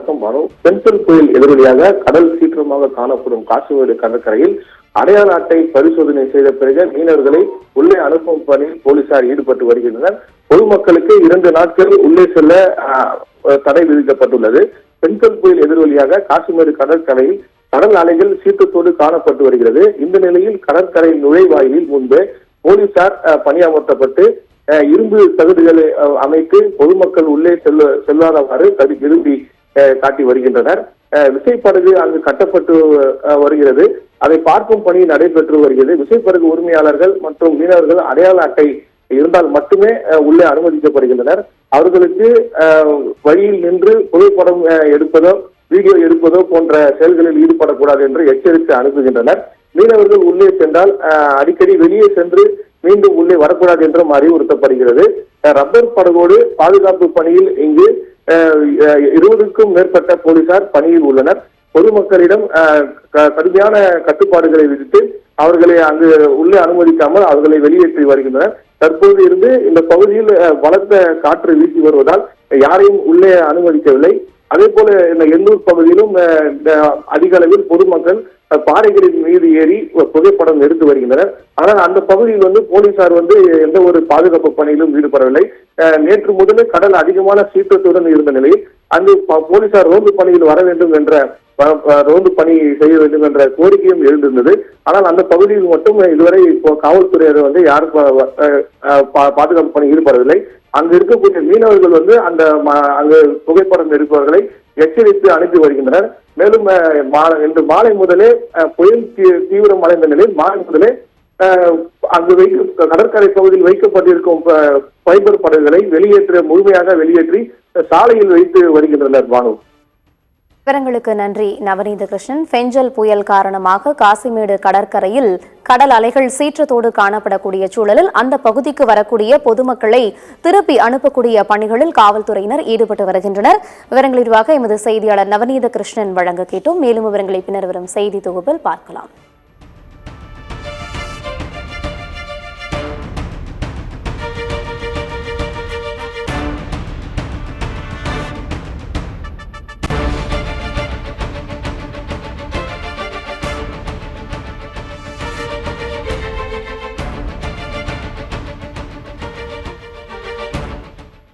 வணக்கம் பானு. பென்சில் புயல் எதிரொலியாக கடல் சீற்றமாக காணப்படும் காசிமேடு கடற்கரையில் அடையாள அட்டை பரிசோதனை செய்த பிறகு மீனவர்களை உள்ளே அனுப்பும் பணியில் போலீசார் ஈடுபட்டு வருகின்றனர். பொதுமக்களுக்கு 2 நாட்கள் உள்ளே செல்ல தடை விதிக்கப்பட்டுள்ளது. பென்சில் புயல் எதிரொலியாக காசிமேடு கடற்கரையில் கடல் அலைகள் சீற்றத்தோடு காணப்பட்டு வருகிறது. இந்த நிலையில் கடற்கரை நுழைவாயிலில் முன்பு போலீசார் பணியமர்த்தப்பட்டு இரும்பு தகுதிகளை அமைத்து பொதுமக்கள் உள்ளே செல்லாதவாறு விரும்பி காட்டி வருகின்றனர். விசைப்படகு அங்கு கட்டப்பட்டு வருகிறது. அதை பார்க்கும் பணி நடைபெற்று வருகிறது. விசைப்படகு உரிமையாளர்கள் மற்றும் மீனவர்கள் அடையாள அட்டை இருந்தால் மட்டுமே உள்ளே அனுமதிக்கப்படுகின்றனர். அவர்களுக்கு வழியில் நின்று புகைப்படம் எடுப்பதோ வீடியோ எடுப்பதோ போன்ற செயல்களில் ஈடுபடக்கூடாது என்று எச்சரித்து அனுப்புகின்றனர். மீனவர்கள் உள்ளே சென்றால் அடிக்கடி வெளியே சென்று மீண்டும் உள்ளே வரக்கூடாது என்றும் அறிவுறுத்தப்படுகிறது. ரப்பர் படகோடு பாதுகாப்பு பணியில் இங்கு 20க்கும் மேற்பட்ட போலீசார் பணியில் உள்ளனர். பொதுமக்களிடம் கடுமையான கட்டுப்பாடுகளை விதித்து அவர்களை அங்கு உள்ளே அனுமதிக்காமல் அவர்களை வெளியேற்றி வருகின்றனர். தற்போது இருந்து இந்த பகுதியில் பலத்த காற்று வீசி வருவதால் யாரையும் உள்ளே அனுமதிக்கவில்லை. அதே போல இந்த எண்ணூர் பகுதியிலும் அதிக அளவில் பொதுமக்கள் பாறைகளின் மீது ஏறி புகைப்படம் எடுத்து வருகின்றனர். ஆனால் அந்த பகுதியில் போலீசார் எந்த ஒரு பாதுகாப்பு பணியிலும் ஈடுபடவில்லை. நேற்று முதலே கடல் அதிகமான சீற்றத்துடன் இருந்த நிலையில் அங்கு போலீசார் ரோந்து பணியில் வர வேண்டும் என்ற ரோந்து பணி செய்ய வேண்டும் என்ற கோரிக்கையும் எழுந்திருந்தது. ஆனால் அந்த பகுதியில் மட்டும் இதுவரை காவல்துறையினர் யாரும் பாதுகாப்பு பணி ஈடுபடவில்லை. அங்கு இருக்கக்கூடிய மீனவர்கள் அங்கு புகைப்படம் எடுப்பவர்களை எச்சரித்து அனுப்பி வருகின்றனர். மேலும் இன்று மாலை முதலே புயல் தீவிரம் அடைந்த நிலையில் மாலை முதலே அங்கு கடற்கரை பகுதியில் வைக்கப்பட்டிருக்கும் ஃபைபர் படகுகளை முழுமையாக வெளியேற்றி சாலையில் வைத்து வருகின்றனர். பானு, விவரங்களுக்கு நன்றி நவநீத கிருஷ்ணன். பென்சில் புயல் காரணமாக காசிமேடு கடற்கரையில் கடல் அலைகள் சீற்றத்தோடு காணப்படக்கூடிய சூழலில் அந்த பகுதிக்கு வரக்கூடிய பொதுமக்களை திருப்பி அனுப்பக்கூடிய பணிகளில் காவல்துறையினர் ஈடுபட்டு வருகின்றனர். விவரங்கள் எமது செய்தியாளர் நவநீத கிருஷ்ணன் வழங்க கேட்டோம். மேலும் விவரங்களை பின்னர் வரும் செய்தி தொகுப்பில் பார்க்கலாம்.